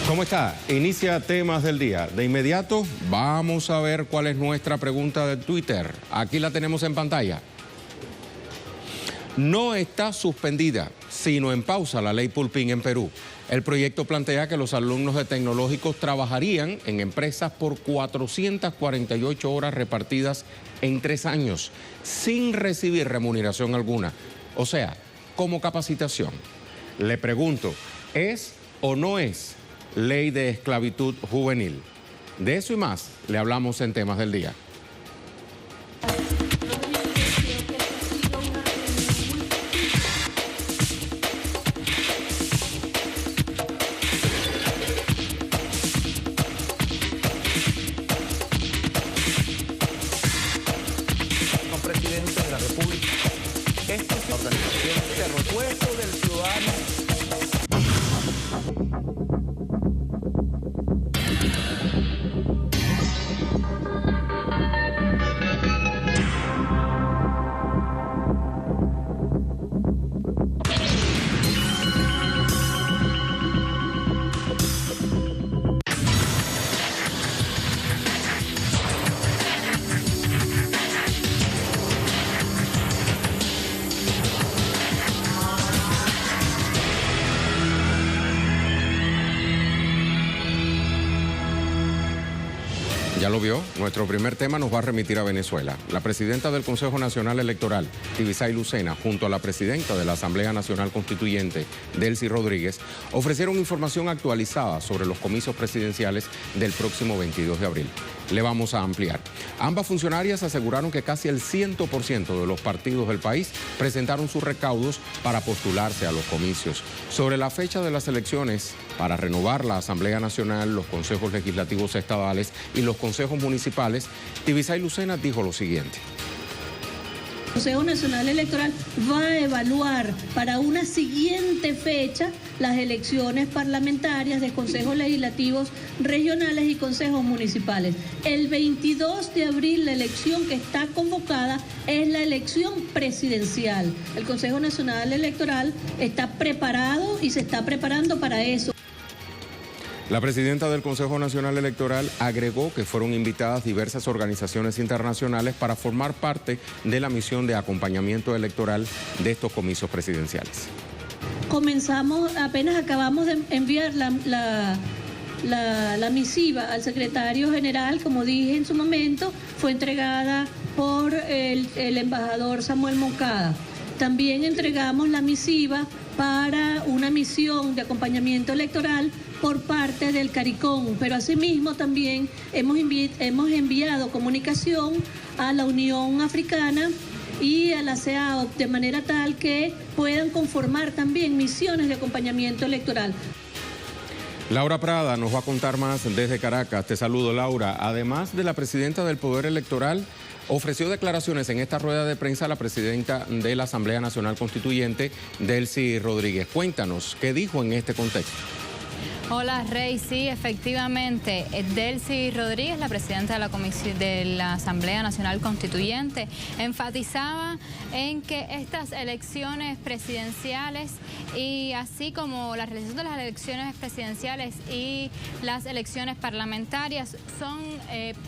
¿Cómo está? Inicia temas del día. De inmediato vamos a ver cuál es nuestra pregunta de Twitter. Aquí la tenemos en pantalla. No está suspendida, sino en pausa la ley Pulpín en Perú. El proyecto plantea que los alumnos de tecnológicos trabajarían en empresas por 448 horas repartidas en 3 años, sin recibir remuneración alguna. O sea, como capacitación. Le pregunto, ¿es o no es ley de esclavitud juvenil? De eso y más le hablamos en temas del día. Con presidente de la República, esta es la organización de repuesto del ciudadano. Ya lo vio, nuestro primer tema nos va a remitir a Venezuela. La presidenta del Consejo Nacional Electoral, Tibisay Lucena, junto a la presidenta de la Asamblea Nacional Constituyente, Delcy Rodríguez, ofrecieron información actualizada sobre los comicios presidenciales del próximo 22 de abril. Le vamos a ampliar. Ambas funcionarias aseguraron que casi el 100% de los partidos del país presentaron sus recaudos para postularse a los comicios. Sobre la fecha de las elecciones para renovar la Asamblea Nacional, los consejos legislativos estadales y los consejos municipales, Tibisay Lucena dijo lo siguiente. El Consejo Nacional Electoral va a evaluar para una siguiente fecha las elecciones parlamentarias de consejos legislativos regionales y consejos municipales. El 22 de abril la elección que está convocada es la elección presidencial. El Consejo Nacional Electoral está preparado y se está preparando para eso. La presidenta del Consejo Nacional Electoral agregó que fueron invitadas diversas organizaciones internacionales para formar parte de la misión de acompañamiento electoral de estos comicios presidenciales. Comenzamos, apenas acabamos de enviar la misiva al secretario general, como dije en su momento, fue entregada por el embajador Samuel Moncada. También entregamos la misiva para una misión de acompañamiento electoral por parte del CARICOM, pero asimismo también hemos enviado comunicación a la Unión Africana y a la CEAO, de manera tal que puedan conformar también misiones de acompañamiento electoral. Laura Prada nos va a contar más desde Caracas. Te saludo, Laura. Además de la presidenta del Poder Electoral, ofreció declaraciones en esta rueda de prensa la presidenta de la Asamblea Nacional Constituyente, Delcy Rodríguez. Cuéntanos, ¿qué dijo en este contexto? Hola, Rey. Sí, efectivamente, Delcy Rodríguez, la presidenta de la Asamblea Nacional Constituyente, enfatizaba en que estas elecciones presidenciales y así como la realización de las elecciones presidenciales y las elecciones parlamentarias son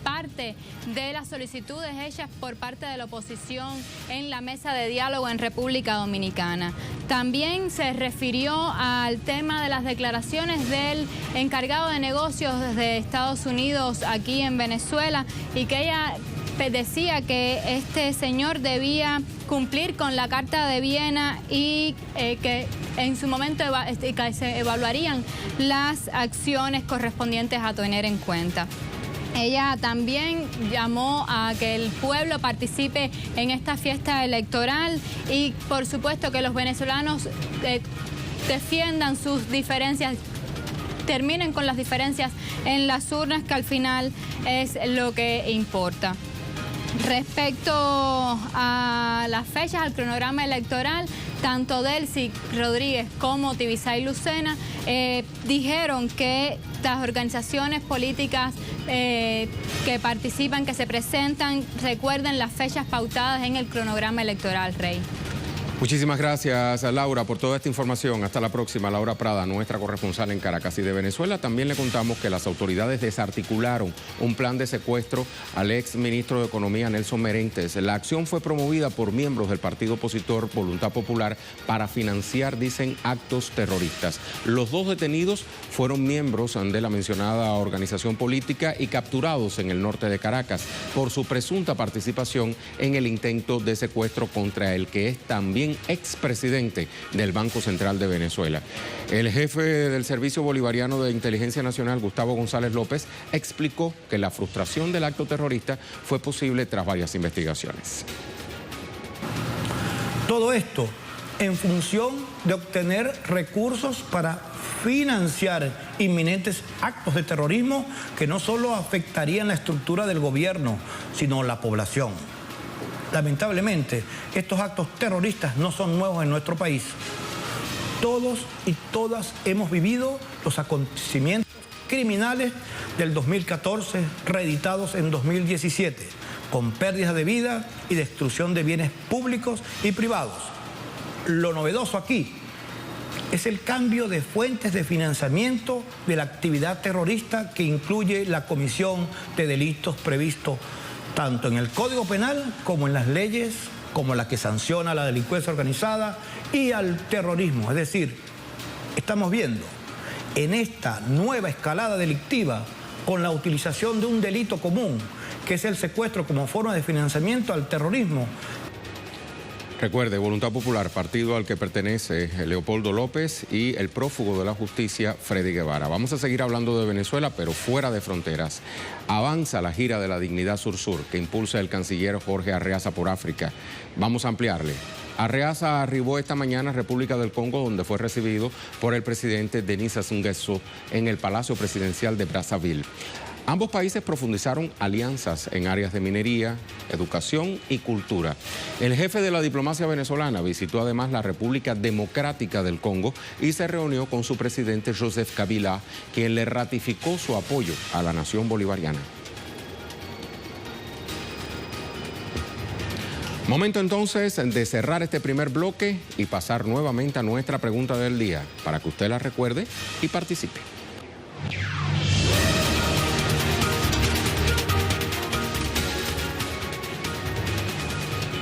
parte de las solicitudes hechas por parte de la oposición en la mesa de diálogo en República Dominicana. También se refirió al tema de las declaraciones del encargado de negocios desde Estados Unidos aquí en Venezuela y que ella decía que este señor debía cumplir con la Carta de Viena y que en su momento se evaluarían las acciones correspondientes a tener en cuenta. Ella también llamó a que el pueblo participe en esta fiesta electoral y por supuesto que los venezolanos defiendan sus diferencias, terminen con las diferencias en las urnas, que al final es lo que importa. Respecto a las fechas, al cronograma electoral, tanto Delcy Rodríguez como Tibisay Lucena dijeron que las organizaciones políticas que participan, que se presentan, recuerden las fechas pautadas en el cronograma electoral, Rey. Muchísimas gracias, Laura, por toda esta información. Hasta la próxima. Laura Prada, nuestra corresponsal en Caracas. Y de Venezuela también le contamos que las autoridades desarticularon un plan de secuestro al ex ministro de Economía, Nelson Merentes. La acción fue promovida por miembros del partido opositor Voluntad Popular para financiar, dicen, actos terroristas. Los dos detenidos fueron miembros de la mencionada organización política y capturados en el norte de Caracas por su presunta participación en el intento de secuestro contra el que es también expresidente del Banco Central de Venezuela. El jefe del Servicio Bolivariano de Inteligencia Nacional, Gustavo González López, explicó que la frustración del acto terrorista fue posible tras varias investigaciones. Todo esto en función de obtener recursos para financiar inminentes actos de terrorismo que no solo afectarían la estructura del gobierno, sino la población. Lamentablemente, estos actos terroristas no son nuevos en nuestro país. Todos y todas hemos vivido los acontecimientos criminales del 2014 reeditados en 2017, con pérdidas de vida y destrucción de bienes públicos y privados. Lo novedoso aquí es el cambio de fuentes de financiamiento de la actividad terrorista que incluye la comisión de delitos previstos tanto en el Código Penal como en las leyes, como la que sanciona a la delincuencia organizada y al terrorismo. Es decir, estamos viendo en esta nueva escalada delictiva con la utilización de un delito común, que es el secuestro como forma de financiamiento al terrorismo. Recuerde, Voluntad Popular, partido al que pertenece Leopoldo López y el prófugo de la justicia, Freddy Guevara. Vamos a seguir hablando de Venezuela, pero fuera de fronteras. Avanza la gira de la Dignidad Sur-Sur, que impulsa el canciller Jorge Arreaza por África. Vamos a ampliarle. Arreaza arribó esta mañana a República del Congo, donde fue recibido por el presidente Denis Sassou Nguesso en el Palacio Presidencial de Brazzaville. Ambos países profundizaron alianzas en áreas de minería, educación y cultura. El jefe de la diplomacia venezolana visitó además la República Democrática del Congo y se reunió con su presidente Joseph Kabila, quien le ratificó su apoyo a la nación bolivariana. Momento entonces de cerrar este primer bloque y pasar nuevamente a nuestra pregunta del día, para que usted la recuerde y participe.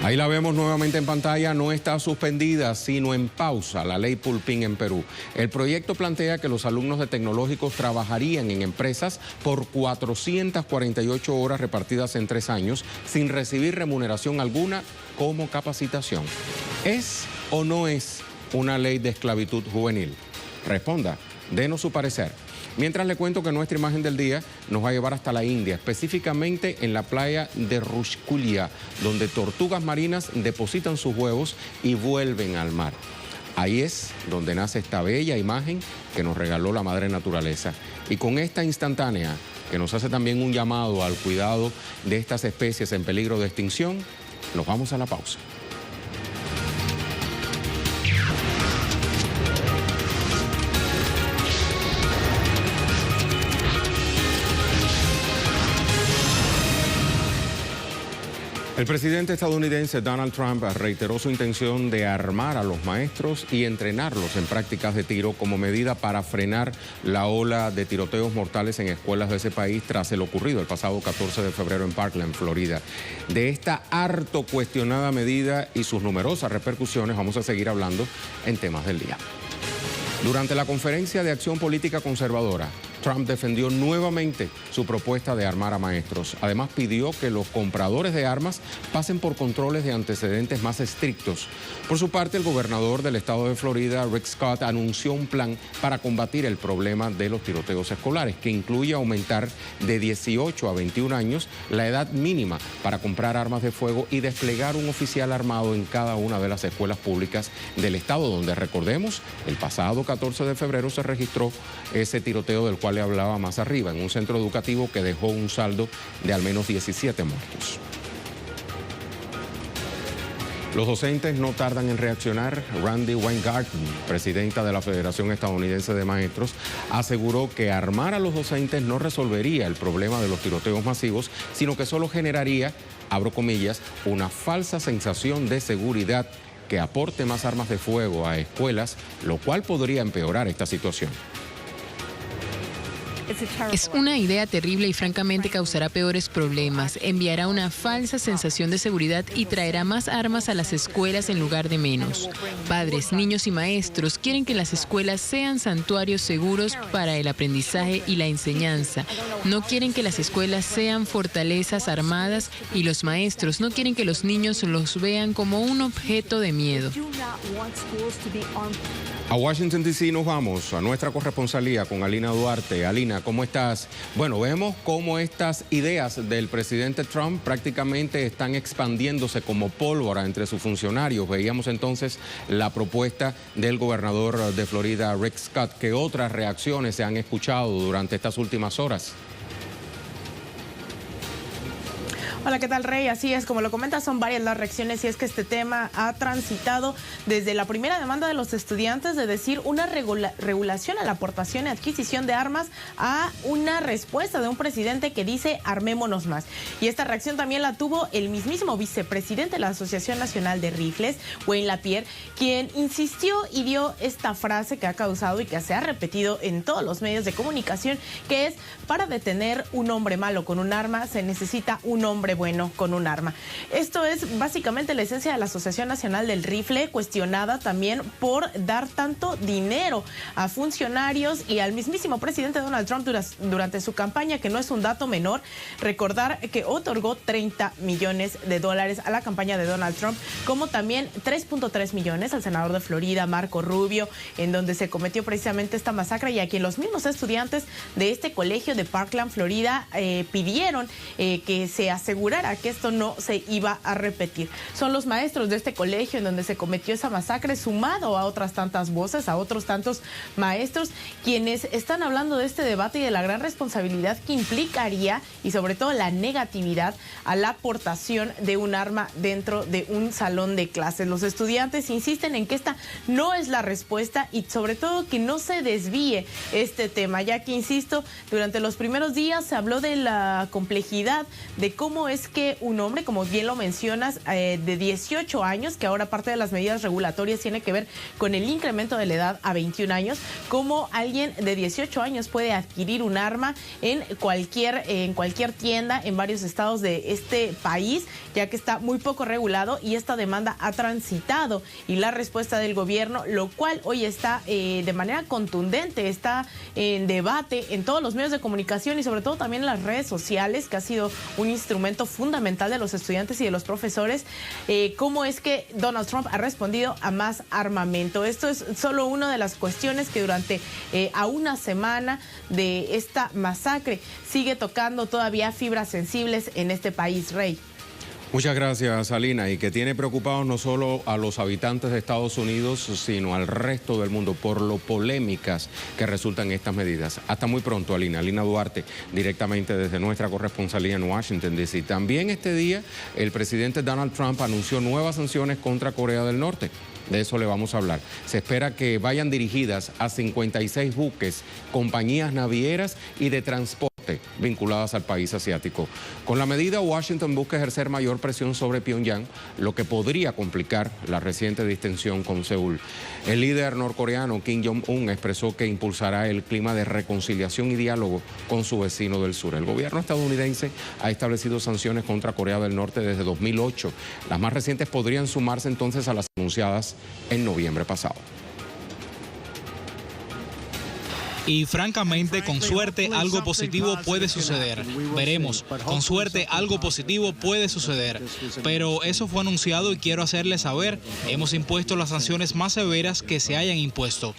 Ahí la vemos nuevamente en pantalla, no está suspendida, sino en pausa la ley Pulpín en Perú. El proyecto plantea que los alumnos de tecnológicos trabajarían en empresas por 448 horas repartidas en 3 años sin recibir remuneración alguna como capacitación. ¿Es o no es una ley de esclavitud juvenil? Responda, denos su parecer. Mientras le cuento que nuestra imagen del día nos va a llevar hasta la India, específicamente en la playa de Rushkulia, donde tortugas marinas depositan sus huevos y vuelven al mar. Ahí es donde nace esta bella imagen que nos regaló la madre naturaleza. Y con esta instantánea, que nos hace también un llamado al cuidado de estas especies en peligro de extinción, nos vamos a la pausa. El presidente estadounidense Donald Trump reiteró su intención de armar a los maestros y entrenarlos en prácticas de tiro como medida para frenar la ola de tiroteos mortales en escuelas de ese país tras el ocurrido el pasado 14 de febrero en Parkland, Florida. De esta harto cuestionada medida y sus numerosas repercusiones vamos a seguir hablando en temas del día. Durante la conferencia de acción política conservadora, Trump defendió nuevamente su propuesta de armar a maestros. Además, pidió que los compradores de armas pasen por controles de antecedentes más estrictos. Por su parte, el gobernador del estado de Florida, Rick Scott, anunció un plan para combatir el problema de los tiroteos escolares, que incluye aumentar de 18 a 21 años la edad mínima para comprar armas de fuego y desplegar un oficial armado en cada una de las escuelas públicas del estado, donde, recordemos, el pasado 14 de febrero se registró ese tiroteo del cual le hablaba más arriba, en un centro educativo que dejó un saldo de al menos 17 muertos. Los docentes no tardan en reaccionar. Randi Weingarten, presidenta de la Federación Estadounidense de Maestros, aseguró que armar a los docentes no resolvería el problema de los tiroteos masivos, sino que solo generaría, abro comillas, una falsa sensación de seguridad que aporte más armas de fuego a escuelas, lo cual podría empeorar esta situación. Es una idea terrible y francamente causará peores problemas. Enviará una falsa sensación de seguridad y traerá más armas a las escuelas en lugar de menos. Padres, niños y maestros quieren que las escuelas sean santuarios seguros para el aprendizaje y la enseñanza. No quieren que las escuelas sean fortalezas armadas y los maestros no quieren que los niños los vean como un objeto de miedo. A Washington, D.C. nos vamos, a nuestra corresponsalía con Alina Duarte. Alina, ¿cómo estás? Bueno, vemos cómo estas ideas del presidente Trump prácticamente están expandiéndose como pólvora entre sus funcionarios. Veíamos entonces la propuesta del gobernador de Florida, Rick Scott. ¿Qué otras reacciones se han escuchado durante estas últimas horas? Hola, ¿qué tal, Rey? Así es, como lo comentas, son varias las reacciones y es que este tema ha transitado desde la primera demanda de los estudiantes de decir una regulación a la aportación y adquisición de armas a una respuesta de un presidente que dice armémonos más. Y esta reacción también la tuvo el mismísimo vicepresidente de la Asociación Nacional de Rifles, Wayne LaPierre, quien insistió y dio esta frase que ha causado y que se ha repetido en todos los medios de comunicación, que es: para detener un hombre malo con un arma se necesita un hombre bueno con un arma. Esto es básicamente la esencia de la Asociación Nacional del Rifle, cuestionada también por dar tanto dinero a funcionarios y al mismísimo presidente Donald Trump durante su campaña, que no es un dato menor. Recordar que otorgó $30 millones a la campaña de Donald Trump, como también 3.3 millones al senador de Florida, Marco Rubio, en donde se cometió precisamente esta masacre y a quien los mismos estudiantes de este colegio de Parkland, Florida, pidieron que se asegurara que esto no se iba a repetir. Son los maestros de este colegio en donde se cometió esa masacre, sumado a otras tantas voces, a otros tantos maestros, quienes están hablando de este debate y de la gran responsabilidad que implicaría y sobre todo la negatividad a la aportación de un arma dentro de un salón de clases. Los estudiantes insisten en que esta no es la respuesta y sobre todo que no se desvíe este tema, ya que, insisto, durante los primeros días se habló de la complejidad de cómo es que un hombre, como bien lo mencionas, de 18 años, que ahora parte de las medidas regulatorias tiene que ver con el incremento de la edad a 21 años, cómo alguien de 18 años puede adquirir un arma en cualquier tienda en varios estados de este país, ya que está muy poco regulado y esta demanda ha transitado y la respuesta del gobierno, lo cual hoy está de manera contundente, está en debate en todos los medios de comunicación y sobre todo también en las redes sociales, que ha sido un instrumento fundamental de los estudiantes y de los profesores, cómo es que Donald Trump ha respondido a más armamento. Esto es solo una de las cuestiones que durante a una semana de esta masacre sigue tocando todavía fibras sensibles en este país, Rey. Muchas gracias, Alina, y que tiene preocupados no solo a los habitantes de Estados Unidos, sino al resto del mundo por lo polémicas que resultan estas medidas. Hasta muy pronto, Alina. Alina Duarte, directamente desde nuestra corresponsalía en Washington, D.C. También este día, el presidente Donald Trump anunció nuevas sanciones contra Corea del Norte. De eso le vamos a hablar. Se espera que vayan dirigidas a 56 buques, compañías navieras y de transporte vinculadas al país asiático. Con la medida, Washington busca ejercer mayor presión sobre Pyongyang, lo que podría complicar la reciente distensión con Seúl. El líder norcoreano Kim Jong-un expresó que impulsará el clima de reconciliación y diálogo con su vecino del sur. El gobierno estadounidense ha establecido sanciones contra Corea del Norte desde 2008. Las más recientes podrían sumarse entonces a las anunciadas en noviembre pasado. Y francamente, con suerte, algo positivo puede suceder. Veremos, con suerte, algo positivo puede suceder. Pero eso fue anunciado y quiero hacerles saber, hemos impuesto las sanciones más severas que se hayan impuesto.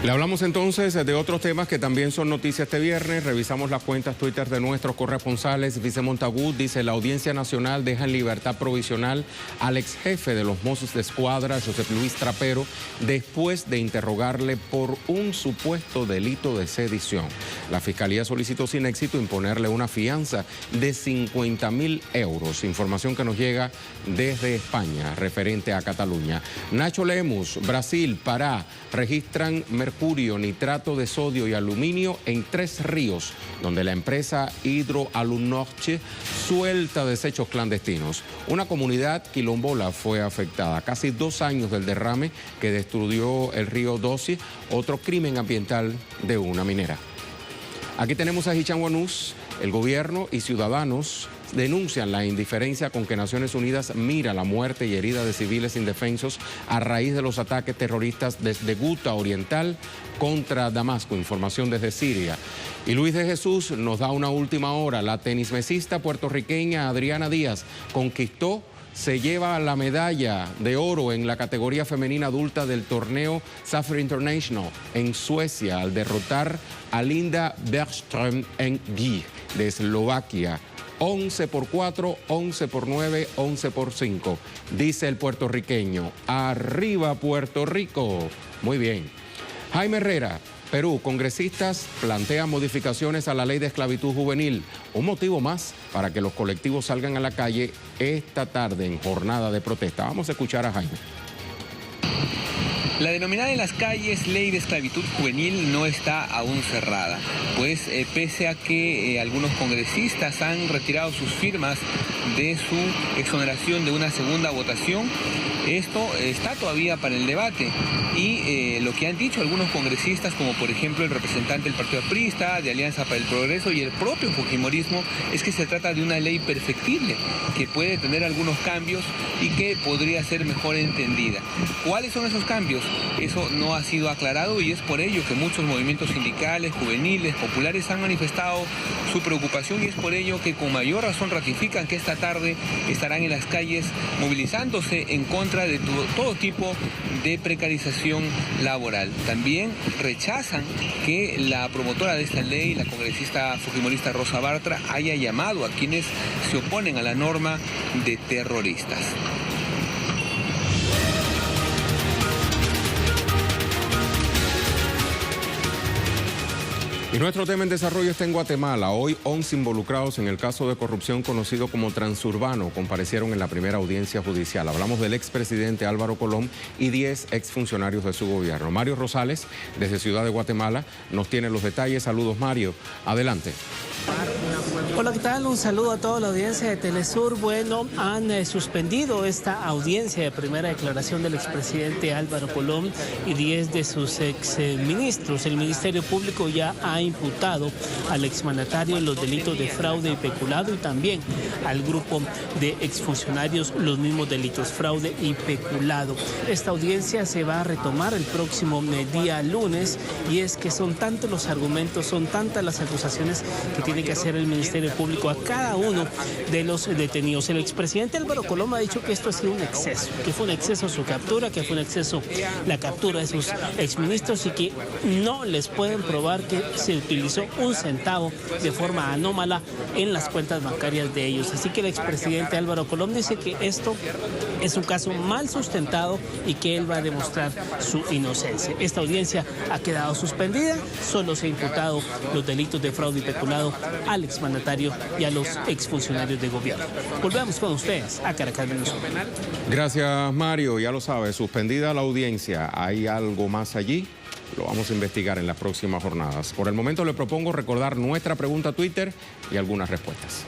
Le hablamos entonces de otros temas que también son noticias este viernes. Revisamos las cuentas Twitter de nuestros corresponsales. Vice Montagut dice: la Audiencia Nacional deja en libertad provisional al ex jefe de los Mossos de Escuadra, Josep Luis Trapero, después de interrogarle por un supuesto delito de sedición. La Fiscalía solicitó sin éxito imponerle una fianza de 50.000 euros. Información que nos llega desde España, referente a Cataluña. Nacho Lemus, Brasil, Pará, registran mercurio mercurio, nitrato de sodio y aluminio en 3 ríos, donde la empresa Hydro-Alunorte suelta desechos clandestinos. Una comunidad quilombola fue afectada. Casi 2 años del derrame que destruyó el río Dosi, otro crimen ambiental de una minera. Aquí tenemos a Hichanguanús. El gobierno y ciudadanos denuncian la indiferencia con que Naciones Unidas mira la muerte y herida de civiles indefensos a raíz de los ataques terroristas desde Guta Oriental contra Damasco. Información desde Siria. Y Luis de Jesús nos da una última hora. La tenismesista puertorriqueña Adriana Díaz se lleva la medalla de oro en la categoría femenina adulta del torneo Safer International en Suecia al derrotar a Linda Bergström en Gie de Eslovaquia. 11-4, 11-9, 11-5. Dice el puertorriqueño. ¡Arriba Puerto Rico! Muy bien. Jaime Herrera. Perú, congresistas plantean modificaciones a la ley de esclavitud juvenil. Un motivo más para que los colectivos salgan a la calle esta tarde en jornada de protesta. Vamos a escuchar a Jaime. La denominada en las calles ley de esclavitud juvenil no está aún cerrada, pues pese a que algunos congresistas han retirado sus firmas de su exoneración de una segunda votación, esto está todavía para el debate y lo que han dicho algunos congresistas, como por ejemplo el representante del Partido Aprista, de Alianza para el Progreso y el propio fujimorismo, es que se trata de una ley perfectible, que puede tener algunos cambios y que podría ser mejor entendida. ¿Cuáles son esos cambios? Eso no ha sido aclarado y es por ello que muchos movimientos sindicales, juveniles, populares han manifestado su preocupación y es por ello que con mayor razón ratifican que esta tarde estarán en las calles movilizándose en contra de todo tipo de precarización laboral. También rechazan que la promotora de esta ley, la congresista fujimorista Rosa Bartra, haya llamado a quienes se oponen a la norma de terroristas. Y nuestro tema en desarrollo está en Guatemala. Hoy 11 involucrados en el caso de corrupción conocido como Transurbano comparecieron en la primera audiencia judicial. Hablamos del expresidente Álvaro Colom y 10 exfuncionarios de su gobierno. Mario Rosales, desde Ciudad de Guatemala, nos tiene los detalles. Saludos, Mario. Adelante. Hola, ¿qué tal? Un saludo a toda la audiencia de Telesur. Bueno, han suspendido esta audiencia de primera declaración del expresidente Álvaro Colom y 10 de sus exministros. El Ministerio Público ya ha imputado al exmandatario los delitos de fraude y peculado y también al grupo de exfuncionarios los mismos delitos, fraude y peculado. Esta audiencia se va a retomar el próximo día lunes y es que son tantos los argumentos, son tantas las acusaciones que tiene que hacer el Ministerio Público a cada uno de los detenidos. El expresidente Álvaro Colom ha dicho que esto ha sido un exceso, que fue un exceso su captura, que fue un exceso la captura de sus exministros y que no les pueden probar que se utilizó un centavo de forma anómala en las cuentas bancarias de ellos. Así que el expresidente Álvaro Colom dice que esto es un caso mal sustentado y que él va a demostrar su inocencia. Esta audiencia ha quedado suspendida, solo se ha imputado los delitos de fraude y peculado al exmandatario y a los exfuncionarios de gobierno. Volvemos con ustedes a Caracas, Venezuela. Gracias, Mario. Ya lo sabes, suspendida la audiencia. ¿Hay algo más allí? Lo vamos a investigar en las próximas jornadas. Por el momento le propongo recordar nuestra pregunta a Twitter y algunas respuestas.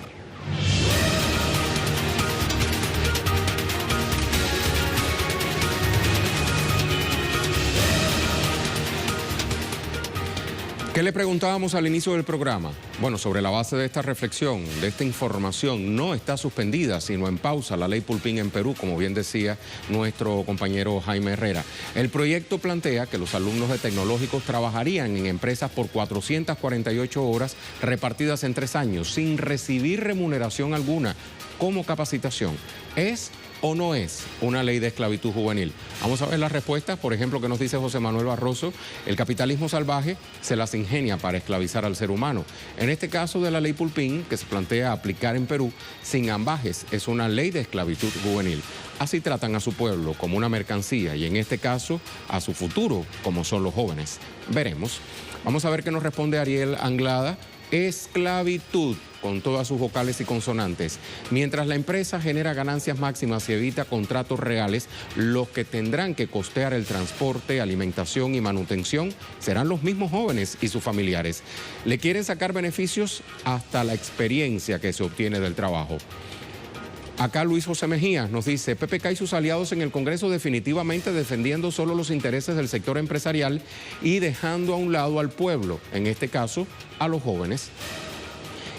¿Qué le preguntábamos al inicio del programa? Bueno, sobre la base de esta reflexión, de esta información, no está suspendida, sino en pausa la ley Pulpín en Perú, como bien decía nuestro compañero Jaime Herrera. El proyecto plantea que los alumnos de tecnológicos trabajarían en empresas por 448 horas repartidas en 3 años, sin recibir remuneración alguna, como capacitación. ¿Es o no es una ley de esclavitud juvenil? Vamos a ver las respuestas. Por ejemplo, que nos dice José Manuel Barroso: el capitalismo salvaje se las ingenia para esclavizar al ser humano. En este caso de la ley Pulpín, que se plantea aplicar en Perú, sin ambajes, es una ley de esclavitud juvenil. Así tratan a su pueblo como una mercancía y en este caso a su futuro como son los jóvenes. Veremos. Vamos a ver qué nos responde Ariel Anglada. esclavitud, con todas sus vocales y consonantes. Mientras la empresa genera ganancias máximas y evita contratos reales, los que tendrán que costear el transporte, alimentación y manutención serán los mismos jóvenes y sus familiares. Le quieren sacar beneficios hasta la experiencia que se obtiene del trabajo. Acá Luis José Mejía nos dice, PPK y sus aliados en el Congreso definitivamente defendiendo solo los intereses del sector empresarial y dejando a un lado al pueblo, en este caso a los jóvenes.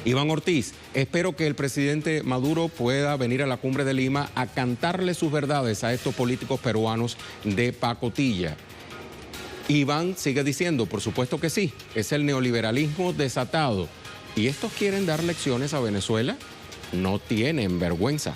Iván Ortiz, espero que el presidente Maduro pueda venir a la cumbre de Lima a cantarle sus verdades a estos políticos peruanos de pacotilla. Iván sigue diciendo, por supuesto que sí, es el neoliberalismo desatado. ¿Y estos quieren dar lecciones a Venezuela? No tienen vergüenza.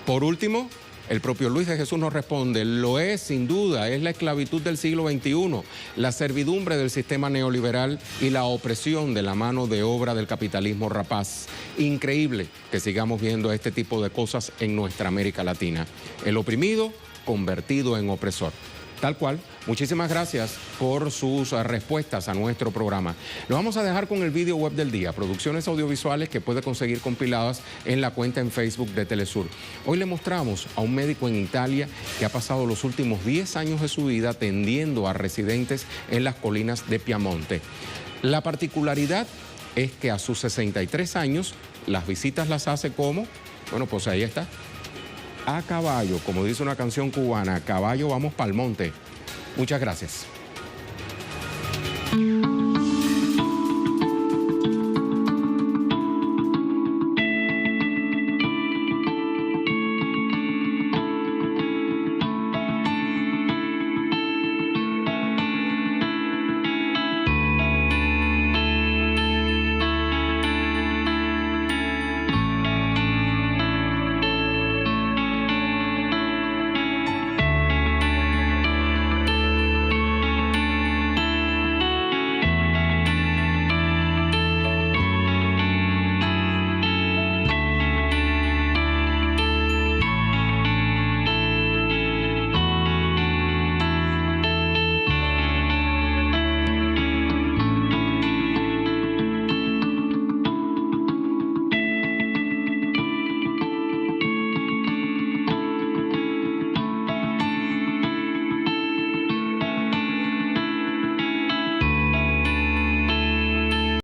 Por último, el propio Luis de Jesús nos responde, lo es sin duda, es la esclavitud del siglo XXI, la servidumbre del sistema neoliberal y la opresión de la mano de obra del capitalismo rapaz. Increíble que sigamos viendo este tipo de cosas en nuestra América Latina. El oprimido convertido en opresor. Tal cual. Muchísimas gracias por sus respuestas a nuestro programa. Lo vamos a dejar con el video web del día, producciones audiovisuales que puede conseguir compiladas en la cuenta en Facebook de Telesur. Hoy le mostramos a un médico en Italia que ha pasado los últimos 10 años de su vida atendiendo a residentes en las colinas de Piamonte. La particularidad es que a sus 63 años las visitas las hace como, bueno, pues ahí está, a caballo, como dice una canción cubana, a caballo vamos pa'l monte. Muchas gracias.